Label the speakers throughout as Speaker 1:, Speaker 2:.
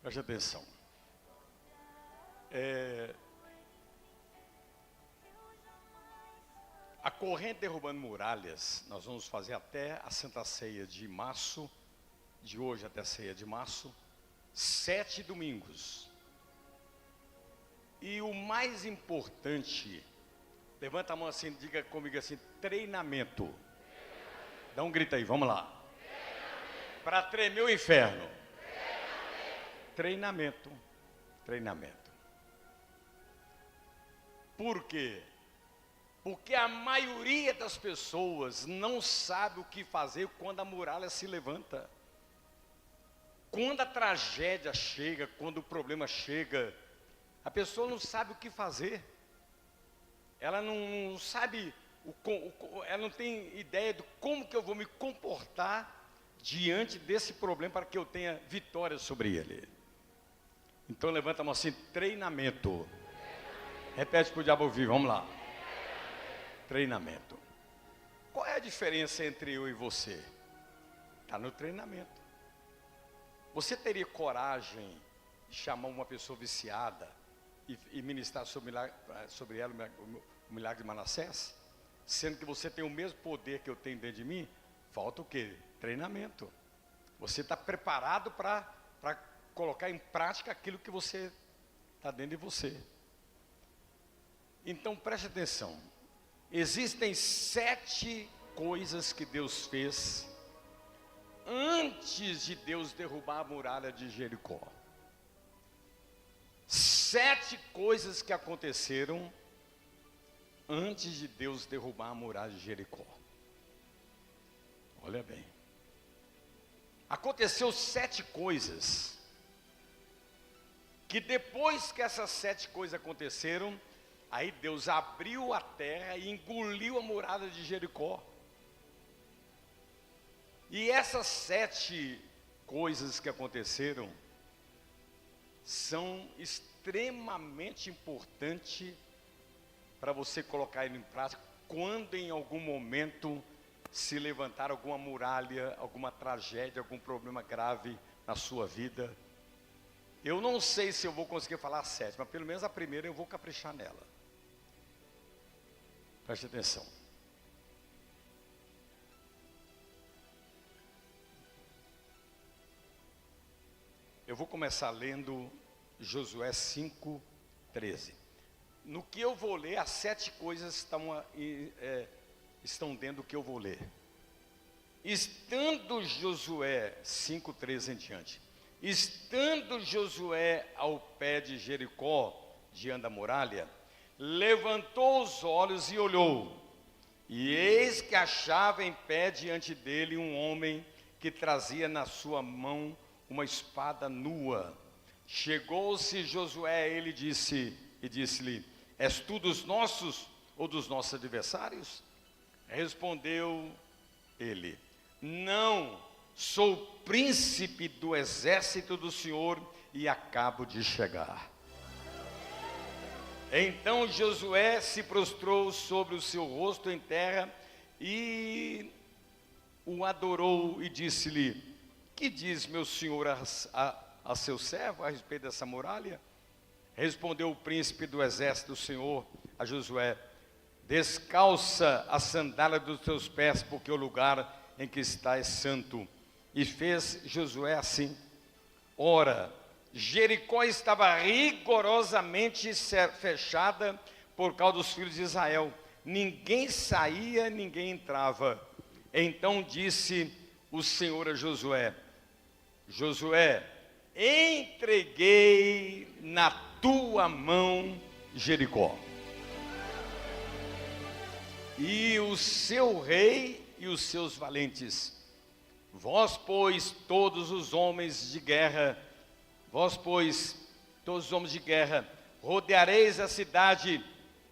Speaker 1: Preste atenção. A corrente derrubando muralhas, nós vamos fazer até a Santa Ceia de março, de hoje até a Ceia de março, 7 domingos. E o mais importante, levanta a mão assim, diga comigo assim, treinamento. Dá um grito aí, vamos lá. Para tremer o inferno. Treinamento. Treinamento. Por quê? Porque a maioria das pessoas não sabe o que fazer quando a muralha se levanta. Quando a tragédia chega, quando o problema chega, a pessoa não sabe o que fazer. Ela não sabe, ela não tem ideia de como que eu vou me comportar diante desse problema para que eu tenha vitória sobre ele. Então levanta a mão assim, treinamento. Repete para o diabo ouvir, vamos lá. Treinamento. Qual é a diferença entre eu e você? Está no treinamento. Você teria coragem de chamar uma pessoa viciada e ministrar sobre ela o milagre de Manassés? Sendo que você tem o mesmo poder que eu tenho dentro de mim? Falta o quê? Treinamento. Você está preparado para colocar em prática aquilo que você está dentro de você. Então preste atenção. Existem 7 coisas que Deus fez antes de Deus derrubar a muralha de Jericó. 7 coisas que aconteceram antes de Deus derrubar a muralha de Jericó. Olha bem. Aconteceu 7 coisas que depois que essas 7 coisas aconteceram, aí Deus abriu a terra e engoliu a muralha de Jericó. E essas 7 coisas que aconteceram são extremamente importantes para você colocar ele em prática quando em algum momento se levantar alguma muralha, alguma tragédia, algum problema grave na sua vida. Eu não sei se eu vou conseguir falar a 7, mas pelo menos a primeira eu vou caprichar nela. Preste atenção. Eu vou começar lendo Josué 5:13. No que eu vou ler, as 7 coisas estão dentro do que eu vou ler. Estando Josué 5:13 em diante. Estando Josué ao pé de Jericó, diante da muralha, levantou os olhos e olhou, e eis que achava em pé diante dele um homem que trazia na sua mão uma espada nua. Chegou-se Josué a ele e disse-lhe: és tu dos nossos ou dos nossos adversários? Respondeu ele: não, sou príncipe do exército do Senhor e acabo de chegar. Então Josué se prostrou sobre o seu rosto em terra e o adorou e disse-lhe: que diz meu senhor a seu servo a respeito dessa muralha? Respondeu o príncipe do exército do Senhor a Josué: descalça a sandália dos teus pés, porque o lugar em que estás é santo. E fez Josué assim. Ora, Jericó estava rigorosamente fechada por causa dos filhos de Israel. Ninguém saía, ninguém entrava. Então disse o Senhor a Josué: Josué, entreguei na tua mão Jericó, e o seu rei e os seus valentes. Vós, pois, todos os homens de guerra, rodeareis a cidade,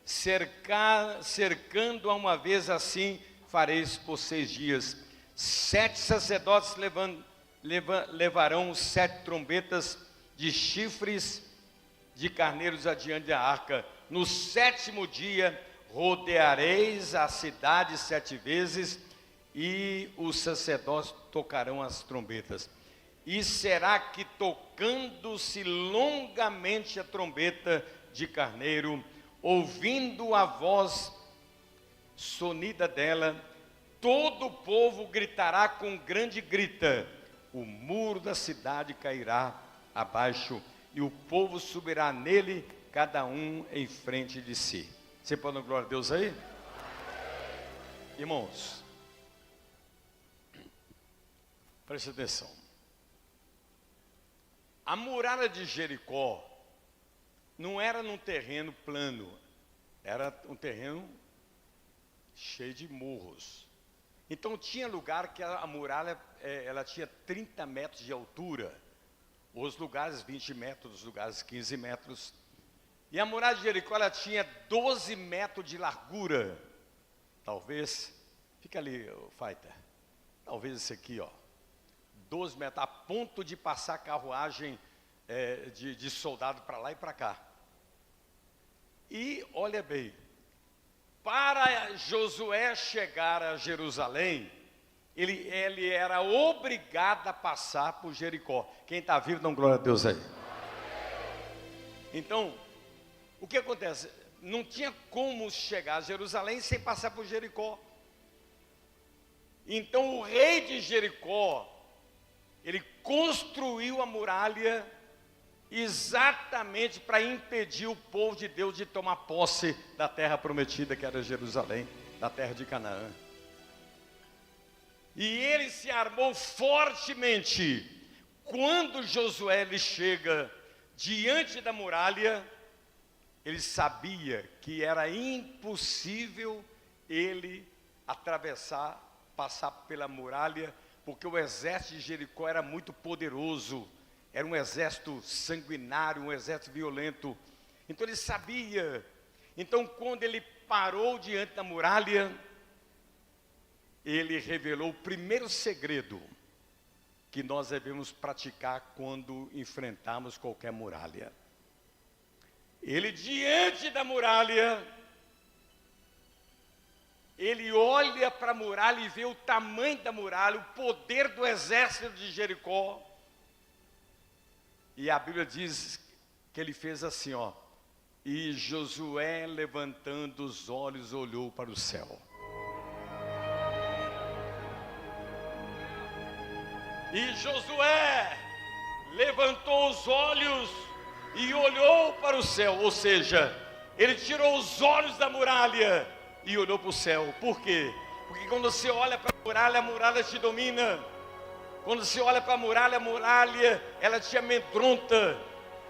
Speaker 1: cercando-a uma vez, assim fareis por 6 dias. 7 sacerdotes levarão 7 trombetas de chifres de carneiros adiante da arca. No 7º dia rodeareis a cidade 7 vezes, e os sacerdotes tocarão as trombetas. E será que tocando-se longamente a trombeta de carneiro, ouvindo a voz sonida dela, todo o povo gritará com grande grita, o muro da cidade cairá abaixo, e o povo subirá nele, cada um em frente de si. Você pode dar glória a Deus aí? Irmãos, preste atenção. A muralha de Jericó não era num terreno plano, era um terreno cheio de morros. Então tinha lugar que a muralha, ela tinha 30 metros de altura, os lugares 20 metros, os lugares 15 metros. E a muralha de Jericó, ela tinha 12 metros de largura. Talvez, fica ali, Fighter, talvez esse aqui, ó, 12 metros, a ponto de passar carruagem de soldado para lá e para cá. E olha bem, para Josué chegar a Jerusalém, ele era obrigado a passar por Jericó. Quem está vivo, dá glória a Deus aí. Então, o que acontece? Não tinha como chegar a Jerusalém sem passar por Jericó. Então o rei de Jericó, ele construiu a muralha exatamente para impedir o povo de Deus de tomar posse da terra prometida, que era Jerusalém, da terra de Canaã. E ele se armou fortemente. Quando Josué ele chega diante da muralha, ele sabia que era impossível ele atravessar, passar pela muralha, porque o exército de Jericó era muito poderoso. Era um exército sanguinário, um exército violento. Então ele sabia. Então quando ele parou diante da muralha, ele revelou o primeiro segredo que nós devemos praticar quando enfrentarmos qualquer muralha. Ele diante da muralha, ele olha para a muralha e vê o tamanho da muralha, o poder do exército de Jericó. E a Bíblia diz que ele fez assim, ó. E Josué, levantando os olhos, olhou para o céu. E Josué levantou os olhos e olhou para o céu. Ou seja, ele tirou os olhos da muralha e olhou para o céu. Por quê? Porque quando você olha para a muralha te domina. Quando você olha para a muralha, ela te amedronta,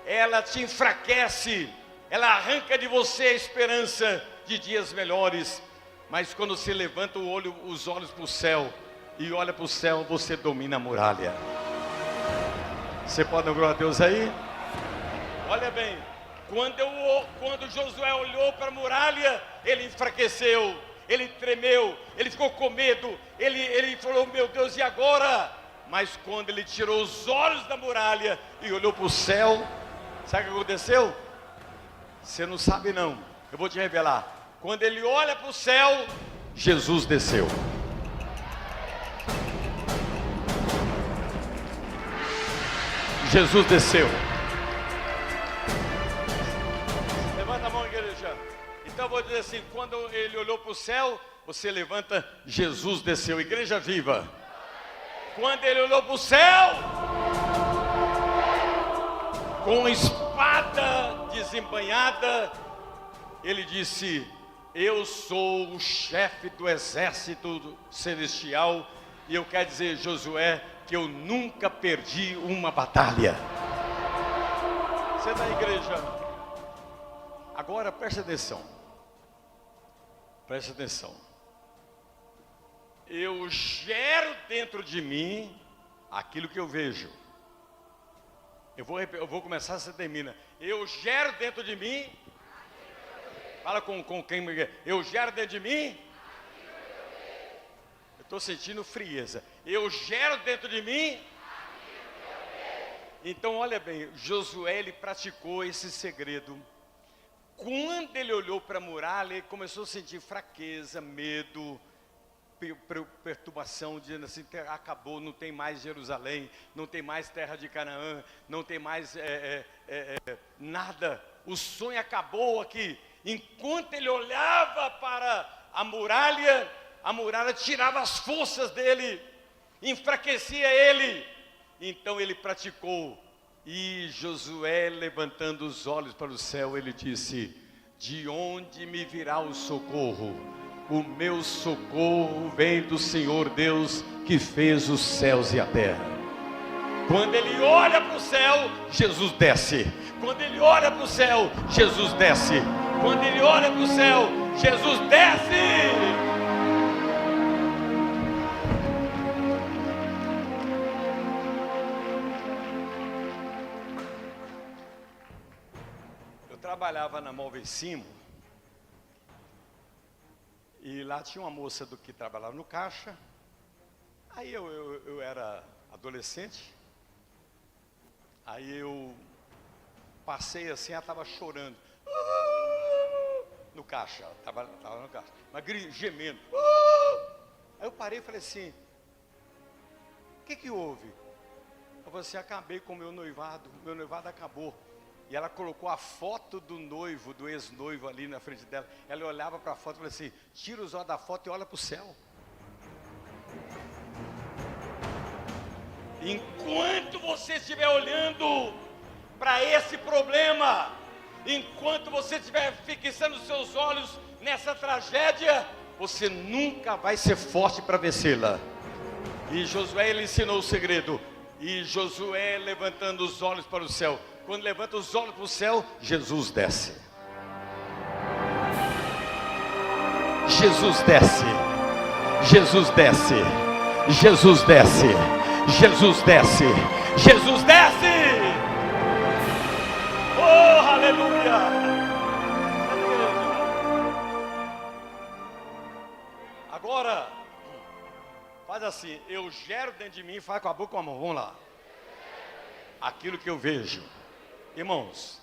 Speaker 1: ela te enfraquece, ela arranca de você a esperança de dias melhores. Mas quando você levanta os olhos para o céu e olha para o céu, você domina a muralha. Você pode dar glória a Deus aí? Olha bem, quando Josué olhou para a muralha, ele enfraqueceu, ele tremeu, ele ficou com medo, ele falou, meu Deus, e agora? Mas quando ele tirou os olhos da muralha e olhou para o céu, sabe o que aconteceu? Você não sabe não, eu vou te revelar. Quando ele olha para o céu, Jesus desceu. Jesus desceu. Levanta a mão, igreja. Então eu vou dizer assim, quando ele olhou para o céu, você levanta, Jesus desceu. Igreja viva. Quando ele olhou para o céu, com a espada desembainhada, ele disse, eu sou o chefe do exército celestial, e eu quero dizer, Josué, que eu nunca perdi uma batalha. Você da igreja, agora preste atenção, eu gero dentro de mim aquilo que eu vejo. Eu vou começar, você termina. Eu gero dentro de mim. Fala com quem me quer. Eu gero dentro de mim. Eu estou sentindo frieza. Eu gero dentro de mim. Então olha bem, Josué ele praticou esse segredo. Quando ele olhou para a muralha, ele começou a sentir fraqueza, medo. perturbação, dizendo assim, acabou, não tem mais Jerusalém, não tem mais terra de Canaã, não tem mais nada, o sonho acabou aqui. Enquanto ele olhava para a muralha tirava as forças dele, enfraquecia ele. Então ele praticou, e Josué, levantando os olhos para o céu, ele disse: de onde me virá o socorro? O meu socorro vem do Senhor Deus, que fez os céus e a terra. Quando ele olha para o céu, Jesus desce. Quando ele olha para o céu, Jesus desce. Quando ele olha para o céu, Jesus desce. Eu trabalhava na Móveis Simo, e lá tinha uma moça que trabalhava no caixa. Aí eu era adolescente. Aí eu passei assim, ela estava chorando no caixa, estava no caixa, mas gemendo. Aí eu parei e falei assim: o que houve? Eu falei assim: acabei com o meu noivado acabou. E ela colocou a foto do noivo, do ex-noivo ali na frente dela. Ela olhava para a foto e falou assim: tira os olhos da foto e olha para o céu. Enquanto você estiver olhando para esse problema, enquanto você estiver fixando seus olhos nessa tragédia, você nunca vai ser forte para vencê-la. E Josué, ele ensinou o segredo. E Josué, levantando os olhos para o céu, quando levanta os olhos para o céu, Jesus desce. Jesus desce. Jesus desce. Jesus desce. Jesus desce. Jesus desce. Oh, aleluia. Agora, faz assim, eu gero dentro de mim e faz com a boca com a mão, vamos lá. Aquilo que eu vejo. Irmãos,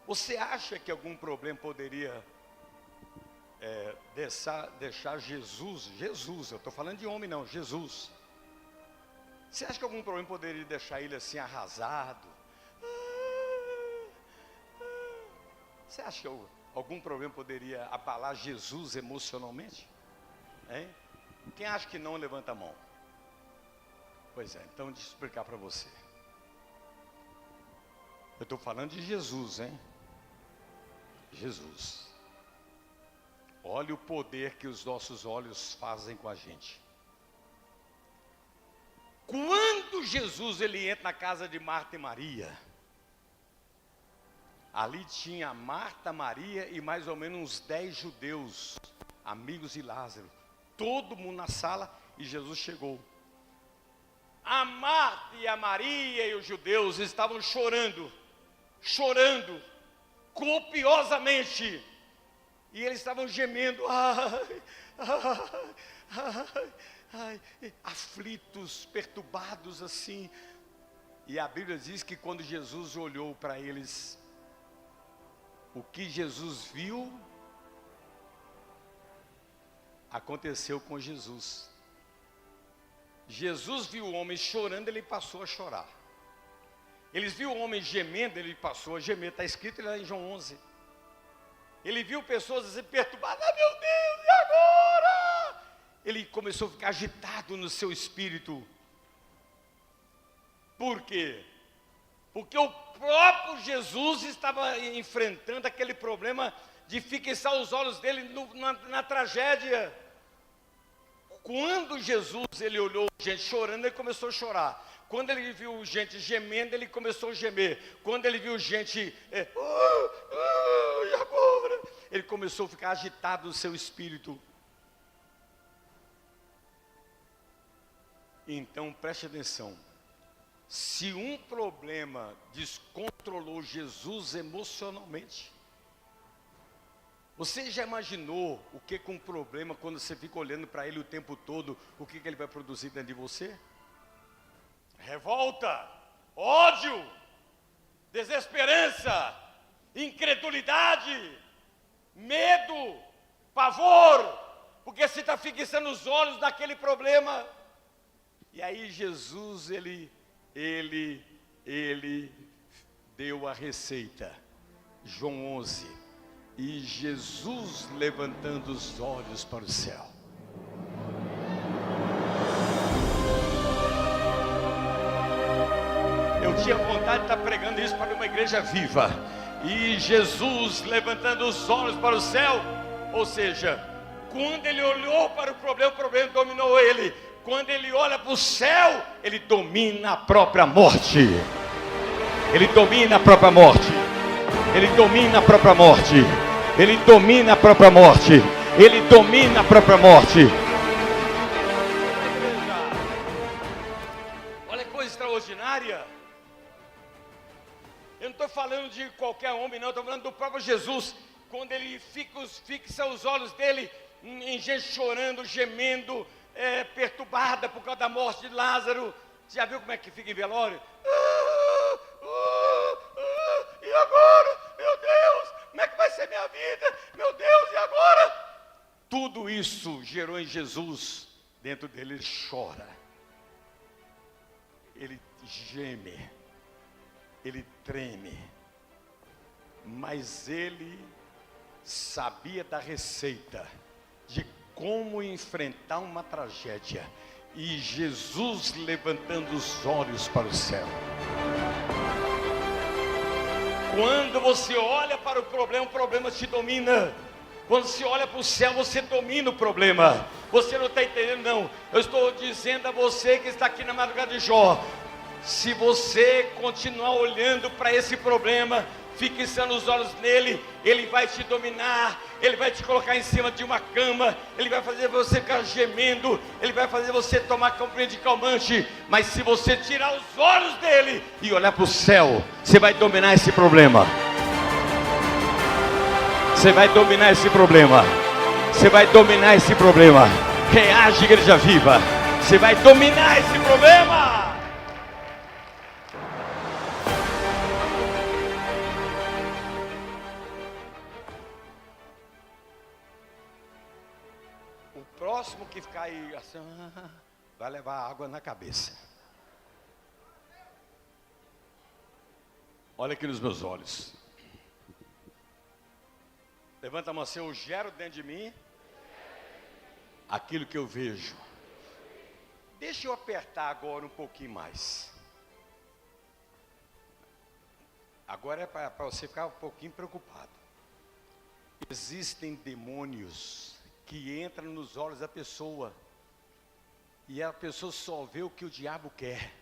Speaker 1: você acha que algum problema poderia deixar Jesus, eu estou falando de homem não, Jesus. Você acha que algum problema poderia deixar ele assim arrasado? Você acha que algum problema poderia abalar Jesus emocionalmente? Hein? Quem acha que não, levanta a mão. Pois é, então deixa eu explicar para você. Eu estou falando de Jesus, hein? Jesus. Olha o poder que os nossos olhos fazem com a gente. Quando Jesus ele entra na casa de Marta e Maria, ali tinha Marta, Maria e mais ou menos uns 10 judeus, amigos de Lázaro. Todo mundo na sala e Jesus chegou. A Marta e a Maria e os judeus estavam chorando copiosamente. E eles estavam gemendo, aflitos, perturbados assim. E a Bíblia diz que quando Jesus olhou para eles, o que Jesus viu, aconteceu com Jesus. Jesus viu o homem chorando, ele passou a chorar. Eles viu o homem gemendo, ele passou a gemer. Está escrito lá em João 11. Ele viu pessoas assim perturbadas, meu Deus, e agora? Ele começou a ficar agitado no seu espírito. Por quê? Porque o próprio Jesus estava enfrentando aquele problema de fixar os olhos dele na tragédia. Quando Jesus ele olhou gente chorando, ele começou a chorar. Quando ele viu gente gemendo, ele começou a gemer. Quando ele viu gente, e agora? Ele começou a ficar agitado no seu espírito. Então, preste atenção. Se um problema descontrolou Jesus emocionalmente, você já imaginou o que com um problema, quando você fica olhando para ele o tempo todo, o que ele vai produzir dentro de você? Revolta, ódio, desesperança, incredulidade, medo, pavor. Porque você está fixando os olhos naquele problema. E aí Jesus, ele deu a receita. João 11. E Jesus levantando os olhos para o céu. Eu tinha vontade de estar pregando isso para uma igreja viva. E Jesus levantando os olhos para o céu. Ou seja, quando ele olhou para o problema dominou ele. Quando ele olha para o céu, ele domina a própria morte. Ele domina a própria morte. Ele domina a própria morte. Ele domina a própria morte. Ele domina a própria morte. Olha que coisa extraordinária. Eu não estou falando de qualquer homem, não. Estou falando do próprio Jesus. Quando ele fixa os olhos dele em gente chorando, gemendo, perturbada por causa da morte de Lázaro. Você já viu como é que fica em velório? E agora? Meu Deus, como é que vai ser minha vida? Meu Deus, e agora? Tudo isso gerou em Jesus, dentro dele ele chora, ele geme, ele treme, mas ele sabia da receita, de como enfrentar uma tragédia, e Jesus levantando os olhos para o céu. Quando você olha para o problema te domina. Quando você olha para o céu, você domina o problema. Você não está entendendo, não. Eu estou dizendo a você que está aqui na madrugada de Jó, se você continuar olhando para esse problema, fixando os olhos nele, ele vai te dominar, ele vai te colocar em cima de uma cama, ele vai fazer você ficar gemendo, ele vai fazer você tomar comprimento de calmante, mas se você tirar os olhos dele e olhar para o céu, você vai dominar esse problema. Você vai dominar esse problema. Você vai dominar esse problema. Reage, igreja viva. Você vai dominar esse problema. O próximo que ficar aí assim, vai levar água na cabeça. Olha aqui nos meus olhos. Levanta a mão assim, eu gero dentro de mim aquilo que eu vejo. Deixa eu apertar agora um pouquinho mais. Agora é para você ficar um pouquinho preocupado. Existem demônios que entram nos olhos da pessoa e a pessoa só vê o que o diabo quer.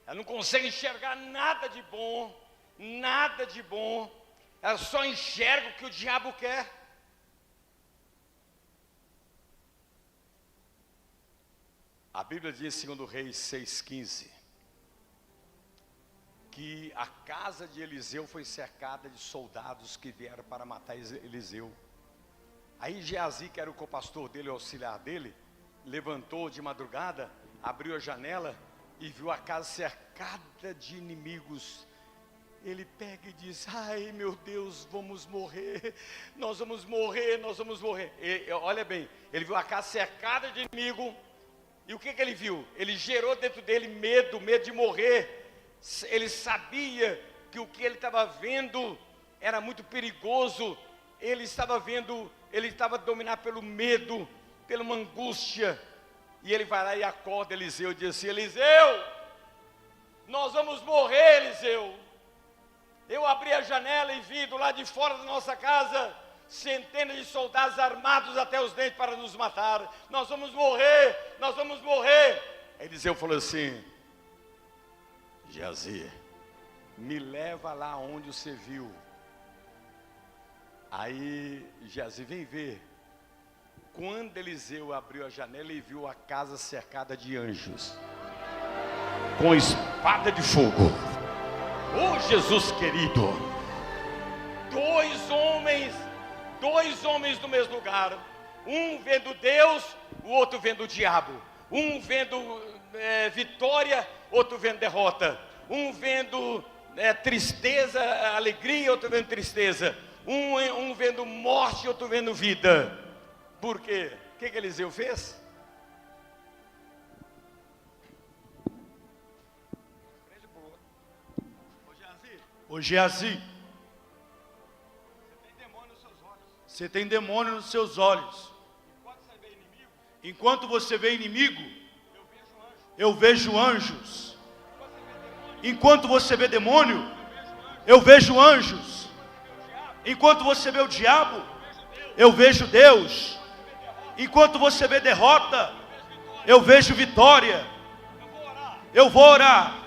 Speaker 1: Ela não consegue enxergar nada de bom, nada de bom. Ela só enxerga o que o diabo quer. A Bíblia diz, segundo Reis 6,15, que a casa de Eliseu foi cercada de soldados que vieram para matar Eliseu. Aí Geazi, que era o copastor dele, o auxiliar dele, levantou de madrugada, abriu a janela e viu a casa cercada de inimigos. Ele pega e diz, ai meu Deus, vamos morrer, nós vamos morrer, nós vamos morrer. Olha bem, ele viu a casa cercada de inimigo, e o que ele viu? Ele gerou dentro dele medo de morrer. Ele sabia que o que ele estava vendo era muito perigoso, ele estava dominado pelo medo, pela uma angústia, e ele vai lá e acorda Eliseu e diz assim, Eliseu, nós vamos morrer, Eliseu. Eu abri a janela e vi do lado de fora da nossa casa centenas de soldados armados até os dentes para nos matar. Nós vamos morrer, nós vamos morrer. Eliseu falou assim, Geazi, me leva lá onde você viu. Aí Geazi, vem ver. Quando Eliseu abriu a janela e viu a casa cercada de anjos, com espada de fogo. Oh Jesus querido, dois homens no mesmo lugar, um vendo Deus, o outro vendo o diabo, um vendo vitória, outro vendo derrota, um vendo tristeza, alegria, outro vendo tristeza, um vendo morte, outro vendo vida. Por quê? O que Eliseu fez?
Speaker 2: Ô Geazi, você tem demônio nos seus olhos. Enquanto você vê inimigo, eu vejo anjos. Enquanto você vê demônio, eu vejo anjos. Enquanto você vê o diabo, eu vejo Deus. Enquanto você vê derrota, eu vejo vitória. Eu vou orar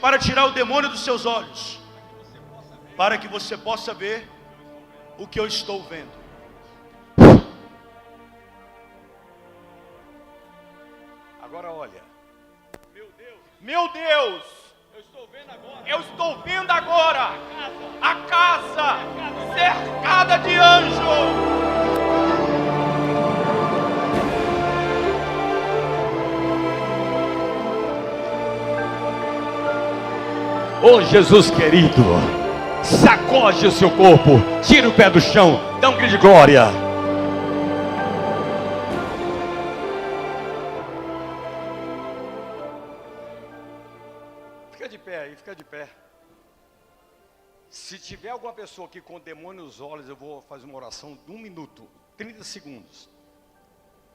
Speaker 2: para tirar o demônio dos seus olhos, para que você possa ver o que eu estou vendo.
Speaker 1: Agora olha.
Speaker 2: Meu Deus, eu estou vendo agora a casa cercada de anjos.
Speaker 1: Ô Jesus querido, sacode o seu corpo, tira o pé do chão, dá um grito de glória. Fica de pé aí, fica de pé. Se tiver alguma pessoa aqui com demônio nos olhos, eu vou fazer uma oração de 1 minuto, 30 segundos.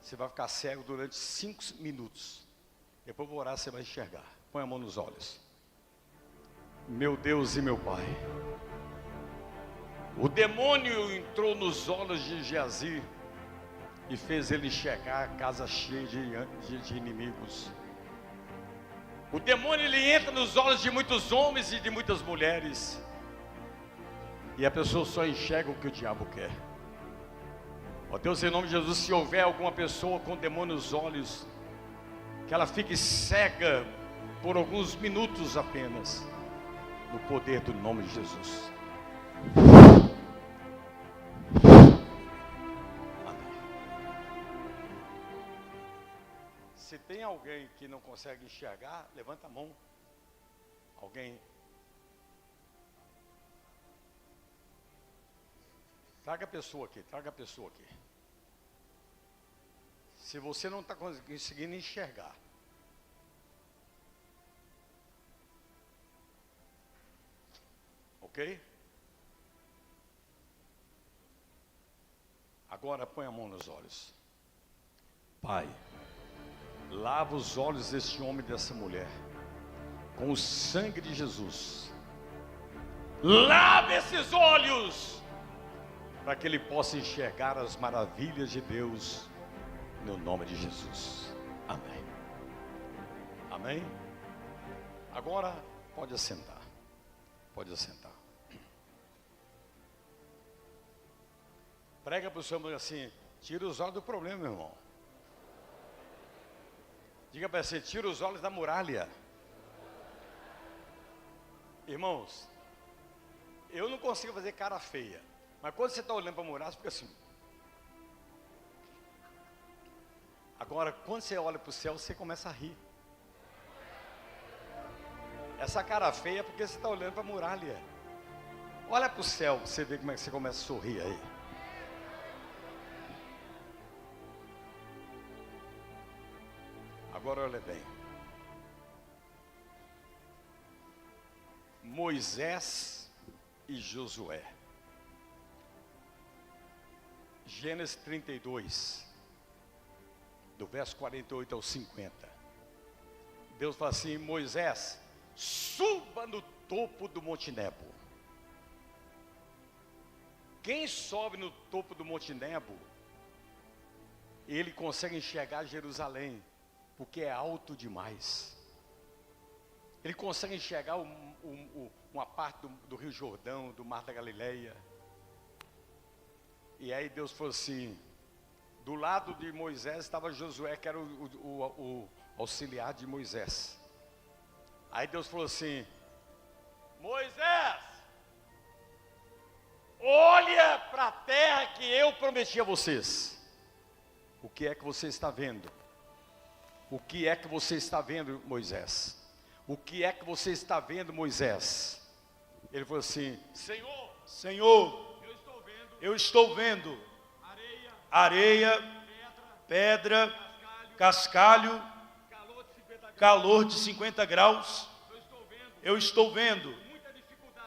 Speaker 1: Você vai ficar cego durante 5 minutos. Depois eu vou orar, você vai enxergar. Põe a mão nos olhos. Meu Deus e meu Pai, o demônio entrou nos olhos de Geazi e fez ele enxergar a casa cheia de inimigos. O demônio ele entra nos olhos de muitos homens e de muitas mulheres, e a pessoa só enxerga o que o diabo quer. Ó Deus, em nome de Jesus, se houver alguma pessoa com demônio nos olhos, que ela fique cega por alguns minutos apenas, no poder do nome de Jesus. Amém. Se tem alguém que não consegue enxergar, levanta a mão. Alguém? Traga a pessoa aqui, traga a pessoa aqui. Se você não está conseguindo enxergar, ok? Agora põe a mão nos olhos. Pai, lava os olhos deste homem e dessa mulher com o sangue de Jesus. Lava esses olhos para que ele possa enxergar as maravilhas de Deus, no nome de Jesus. Amém. Amém? Agora pode assentar. Pode assentar. Prega para o seu irmão assim: tira os olhos do problema, meu irmão. Diga para você: tira os olhos da muralha. Irmãos, eu não consigo fazer cara feia, mas quando você está olhando para a muralha, você fica assim. Agora, quando você olha para o céu, você começa a rir. Essa cara feia é porque você está olhando para a muralha. Olha para o céu, você vê como é que você começa a sorrir aí. Agora olha bem. Moisés e Josué. Gênesis 32, do verso 48 ao 50. Deus fala assim: Moisés, suba no topo do Monte Nebo. Quem sobe no topo do Monte Nebo, ele consegue enxergar Jerusalém, porque é alto demais. Ele consegue enxergar uma parte do Rio Jordão, do Mar da Galileia. E aí Deus falou assim: do lado de Moisés estava Josué, que era o auxiliar de Moisés. Aí Deus falou assim: Moisés, olha para a terra que eu prometi a vocês. O que é que você está vendo? O que é que você está vendo, Moisés? O que é que você está vendo, Moisés? Ele falou assim: Senhor,
Speaker 2: Senhor, eu estou vendo areia, pedra, cascalho, calor de 50 graus. Eu estou vendo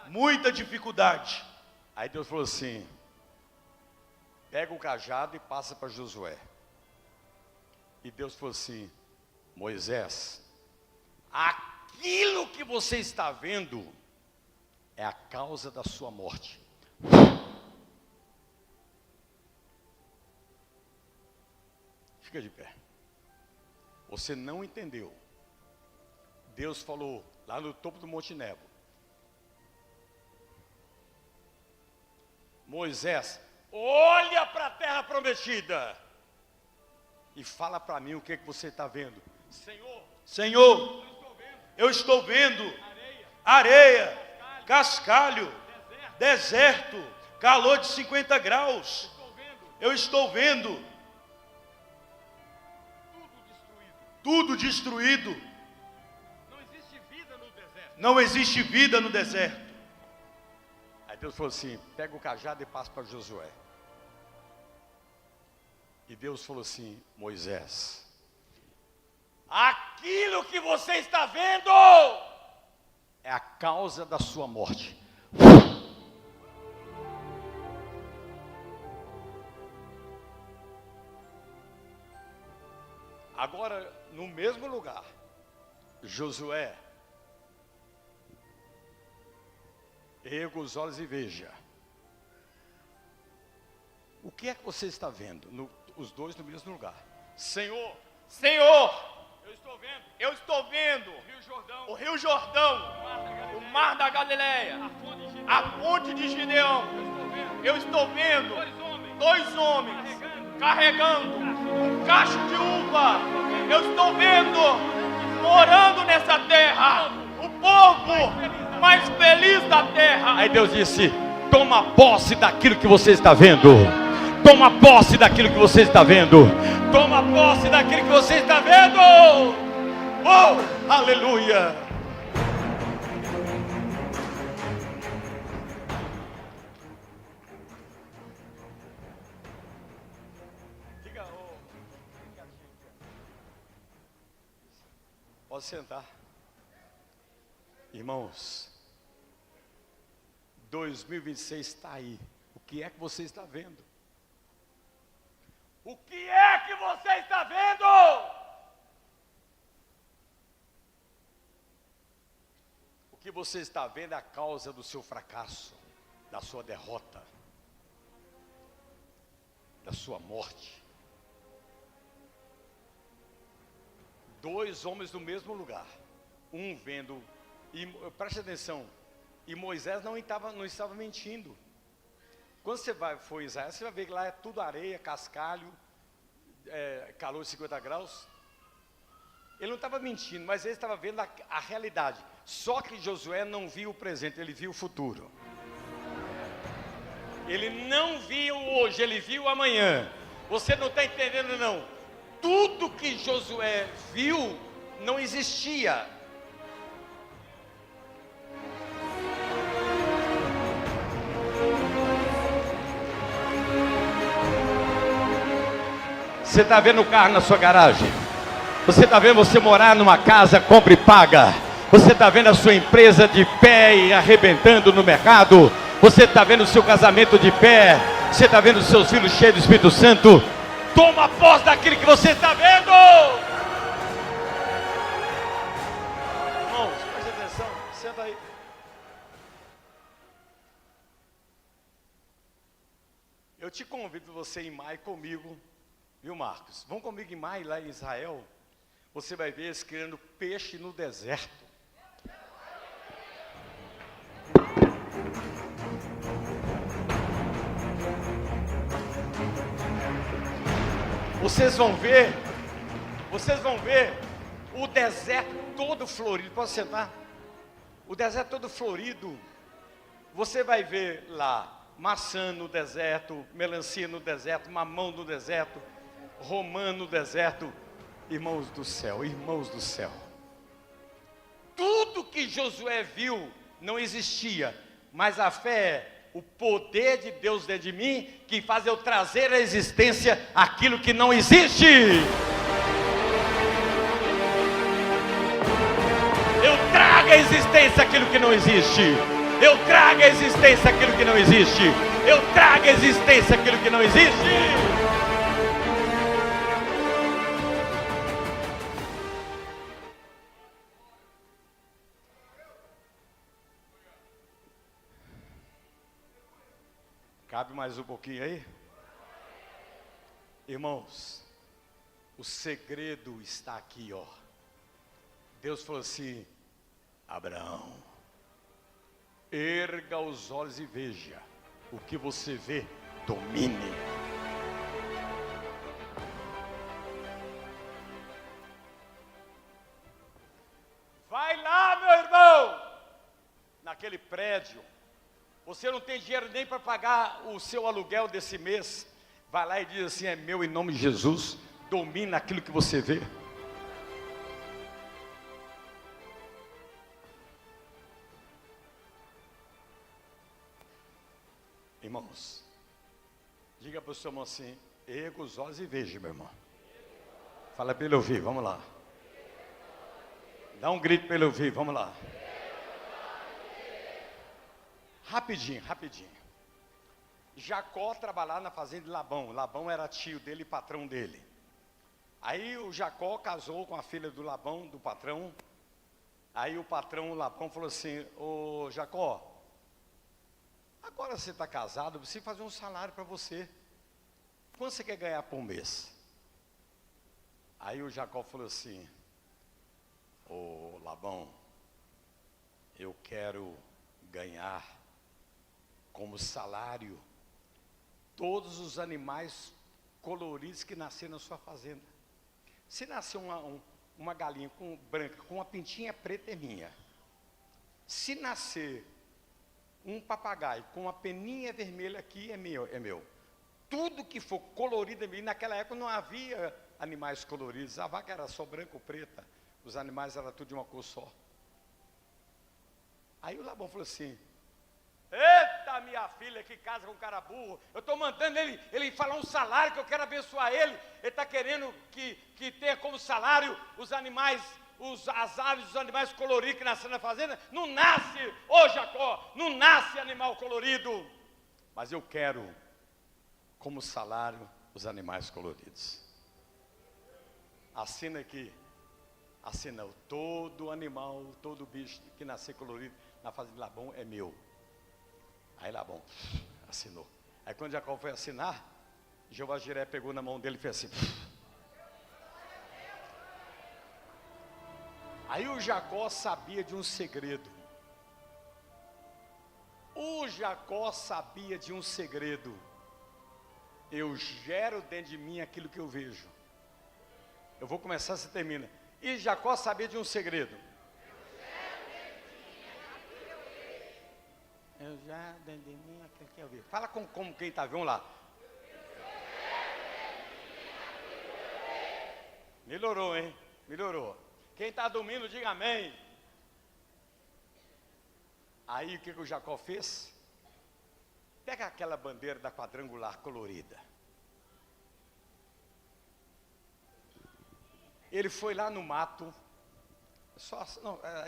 Speaker 2: muita dificuldade.
Speaker 1: Aí Deus falou assim: pega o cajado e passa para Josué. E Deus falou assim: Moisés, aquilo que você está vendo é a causa da sua morte. Fica de pé. Você não entendeu. Deus falou lá no topo do Monte Nebo: Moisés, olha para a terra prometida e fala para mim o que você está vendo.
Speaker 2: Senhor, eu estou vendo areia, cascalho, deserto, calor de 50 graus. Eu estou vendo tudo destruído. Não existe vida no deserto.
Speaker 1: Aí Deus falou assim: pega o cajado e passa para Josué. E Deus falou assim: Moisés, aquilo que você está vendo é a causa da sua morte. Agora, no mesmo lugar, Josué, erga os olhos e veja. O que é que você está vendo? Os dois no mesmo lugar. Senhor,
Speaker 3: eu estou vendo o Rio Jordão, o Mar da Galileia, a fonte de Gideão. Eu estou vendo dois homens carregando um cacho de uva. Eu estou vendo, morando nessa terra, o povo mais feliz da terra.
Speaker 1: Aí Deus disse: toma posse daquilo que você está vendo. Toma posse daquilo que você está vendo. Toma posse daquilo que você está vendo. Oh, aleluia. Pode sentar. Irmãos, 2026 está aí. O que é que você está vendo? O que é que você está vendo? O que você está vendo é a causa do seu fracasso, da sua derrota, da sua morte. Dois homens no mesmo lugar, um vendo, e preste atenção, e Moisés não estava mentindo. Quando você for em Israel, você vai ver que lá é tudo areia, cascalho, calor de 50 graus. Ele não estava mentindo, mas ele estava vendo a realidade. Só que Josué não viu o presente, ele viu o futuro. Ele não viu hoje, ele viu amanhã. Você não está entendendo, não. Tudo que Josué viu não existia. Você está vendo o carro na sua garagem? Você está vendo você morar numa casa, compra e paga? Você está vendo a sua empresa de pé e arrebentando no mercado? Você está vendo o seu casamento de pé? Você está vendo os seus filhos cheios do Espírito Santo? Toma posse daquilo que você está vendo! Irmãos, preste atenção, senta aí. Eu te convido você em maio comigo, viu, Marcos? Vão comigo em maio lá em Israel. Você vai ver eles criando peixe no deserto. Vocês vão ver o deserto todo florido. Pode sentar? O deserto todo florido. Você vai ver lá maçã no deserto, melancia no deserto, mamão no deserto, romã no deserto. Irmãos do céu, irmãos do céu. Tudo que Josué viu não existia, mas a fé o poder de Deus dentro de mim, que faz eu trazer à existência aquilo que não existe. Eu trago à existência aquilo que não existe. Eu trago à existência aquilo que não existe. Eu trago à existência aquilo que não existe. Cabe mais um pouquinho aí? Irmãos, o segredo está aqui, ó. Deus falou assim: Abraão, erga os olhos e veja. O que você vê, domine. Vai lá, meu irmão, naquele prédio. Você não tem dinheiro nem para pagar o seu aluguel desse mês. Vai lá e diz assim: é meu em nome de Jesus. Domina aquilo que você vê. Irmãos, diga para o seu irmão assim: erga os olhos e veja, meu irmão. Fala para ele ouvir, vamos lá. Dá um grito para ele ouvir, vamos lá. Rapidinho, rapidinho. Jacó trabalhava na fazenda de Labão. Labão era tio dele e patrão dele. Aí o Jacó casou com a filha do Labão, do patrão. Aí o patrão Labão falou assim: ô Jacó, agora você está casado, eu preciso fazer um salário para você. Quanto você quer ganhar por mês? Aí o Jacó falou assim: ô Labão, eu quero ganhar como salário todos os animais coloridos que nasceram na sua fazenda. Se nascer uma galinha branca com uma pintinha preta, é minha. Se nascer um papagaio com uma peninha vermelha aqui, é meu. Tudo que for colorido é meu. Naquela época não havia animais coloridos. A vaca era só branca ou preta. Os animais eram tudo de uma cor só. Aí o Labão falou assim: eita, minha filha que casa com cara burro, eu estou mandando ele falar um salário que eu quero abençoar ele. Ele está querendo que tenha como salário os animais, as aves, os animais coloridos que nasceram na fazenda. Não nasce, ô Jacó, não nasce animal colorido. Mas eu quero como salário os animais coloridos. Assina aqui. Assina: todo animal, todo bicho que nascer colorido na fazenda de Labão é meu. Aí Labão assinou. Aí quando Jacó foi assinar, Jeová Jiré pegou na mão dele e fez assim. Aí o Jacó sabia de um segredo. O Jacó sabia de um segredo. Eu gero dentro de mim aquilo que eu vejo. Eu vou começar, você termina. E Jacó sabia de um segredo. Eu já dentro de mim aquilo que eu vejo. Fala como quem está vendo lá. Melhorou, hein? Melhorou. Quem está dormindo, diga amém. Aí o que o Jacó fez? Pega aquela bandeira da quadrangular colorida. Ele foi lá no mato.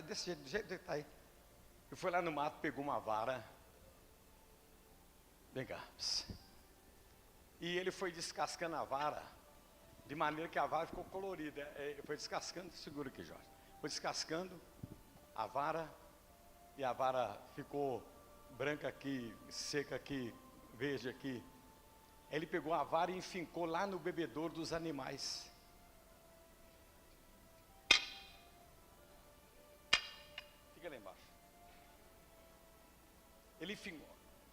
Speaker 1: Desse jeito, do jeito que está aí. Ele foi lá no mato, pegou uma vara. Vem cá. E ele foi descascando a vara, de maneira que a vara ficou colorida. Ele foi descascando, segura aqui, Jorge. Foi descascando a vara, e a vara ficou branca aqui, seca aqui, verde aqui. Ele pegou a vara e enfincou lá no bebedouro dos animais. Fica lá embaixo.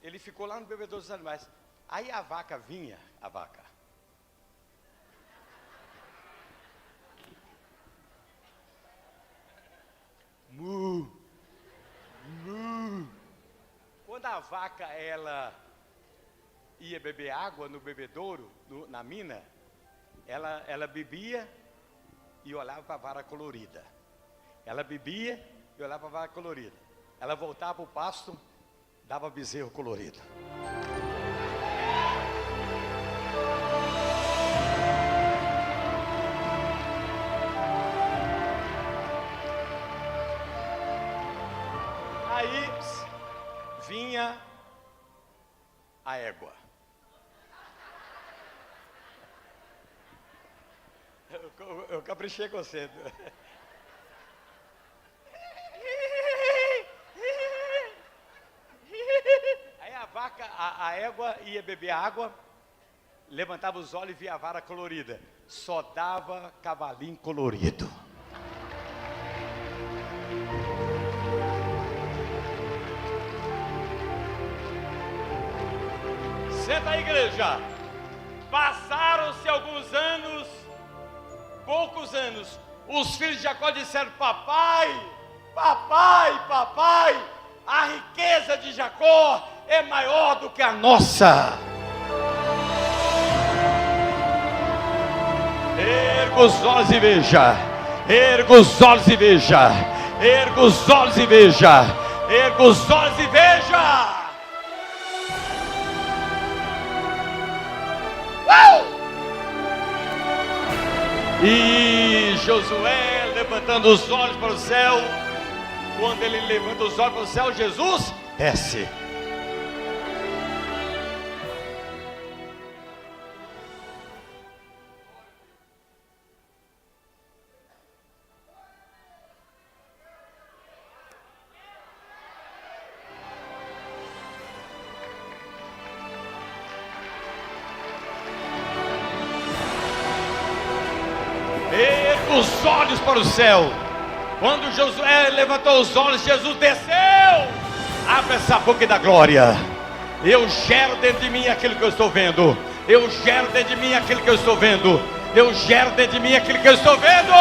Speaker 1: Ele ficou lá no bebedouro dos animais. Aí a vaca vinha, mu. Quando a vaca ela ia beber água no bebedouro, na mina, ela bebia e olhava para a vara colorida. Ela bebia e olhava para a vara colorida. Ela voltava para o pasto dava bezerro colorido. Aí vinha a égua. Eu caprichei com você. Aí a vaca, a égua ia beber água, levantava os olhos e via a vara colorida. Só dava cavalinho colorido. Senta aí, igreja. Passaram-se alguns anos, poucos anos. Os filhos de Jacó disseram: papai, papai, papai, a riqueza de Jacó é maior do que a nossa. Erga os olhos e veja. Erga os olhos e veja. Erga os olhos e veja. Erga os olhos e veja. E Josué levantando os olhos para o céu. Quando ele levanta os olhos para o céu, Jesus desce. Os olhos para o céu. Quando Josué levantou os olhos, Jesus desceu. Abre essa boca e dá glória. Eu gero dentro de mim aquilo que eu estou vendo. Eu gero dentro de mim aquilo que eu estou vendo. Eu gero dentro de mim aquilo que eu estou vendo.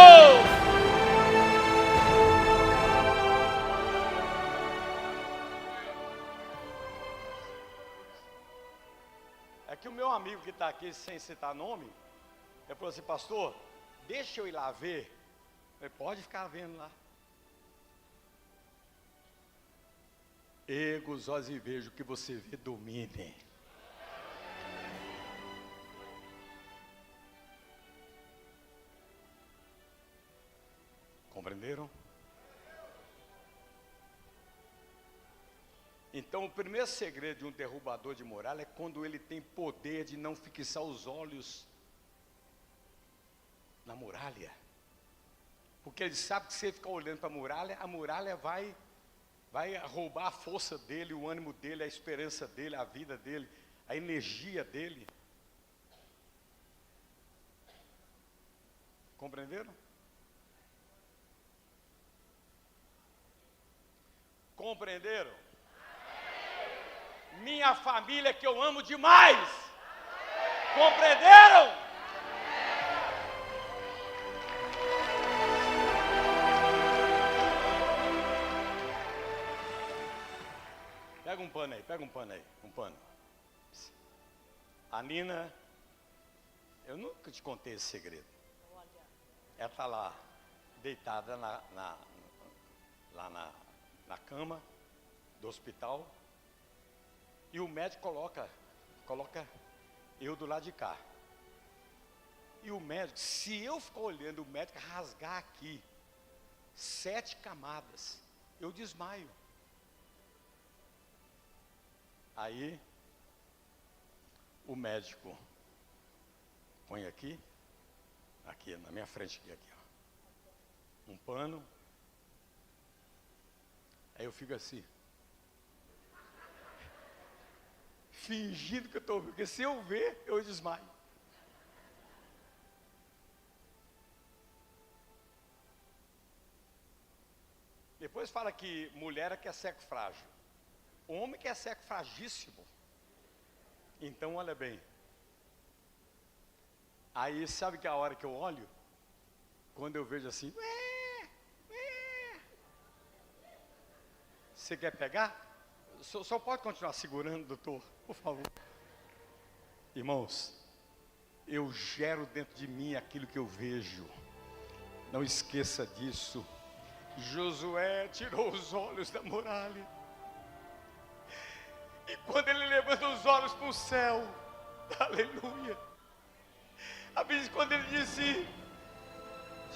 Speaker 1: É que o meu amigo que está aqui, sem citar nome, ele falou assim: pastor, deixa eu ir lá ver. Eu falei: pode ficar vendo lá. Erga os olhos e veja o que você vê, domine. Compreenderam? Então o primeiro segredo de um derrubador de muralha é quando ele tem poder de não fixar os olhos na muralha. Porque ele sabe que se ele ficar olhando para a muralha vai roubar a força dele, o ânimo dele, a esperança dele, a vida dele, a energia dele. Compreenderam? Compreenderam? Minha família que eu amo demais. Compreenderam? Pega um pano aí, um pano. A Nina, eu nunca te contei esse segredo. Ela está lá, deitada lá na cama do hospital. E o médico coloca eu do lado de cá. E o médico, se eu ficar olhando o médico rasgar aqui 7 camadas, eu desmaio. Aí, o médico põe aqui na minha frente, aqui, ó, um pano. Aí eu fico assim, fingindo que eu estou vendo, porque se eu ver, eu desmaio. Depois fala que mulher é que é seco frágil. Homem que é seco fragíssimo. Então, olha bem. Aí, sabe que a hora que eu olho? Quando eu vejo assim... Você quer pegar? Só pode continuar segurando, doutor, por favor. Irmãos, eu gero dentro de mim aquilo que eu vejo. Não esqueça disso. Josué tirou os olhos da muralha.
Speaker 3: E quando ele levanta os olhos para o céu, aleluia. A Bíblia diz, quando ele disse: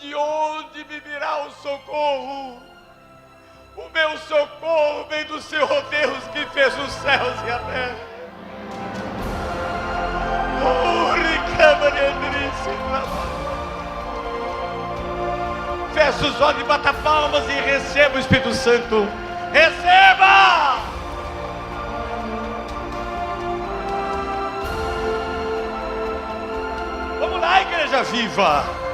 Speaker 3: de onde me virá o socorro? O meu socorro vem do Senhor Deus que fez os céus e a terra. Feche os olhos e bata palmas e receba o Espírito Santo. Receba! Vamos lá, igreja viva!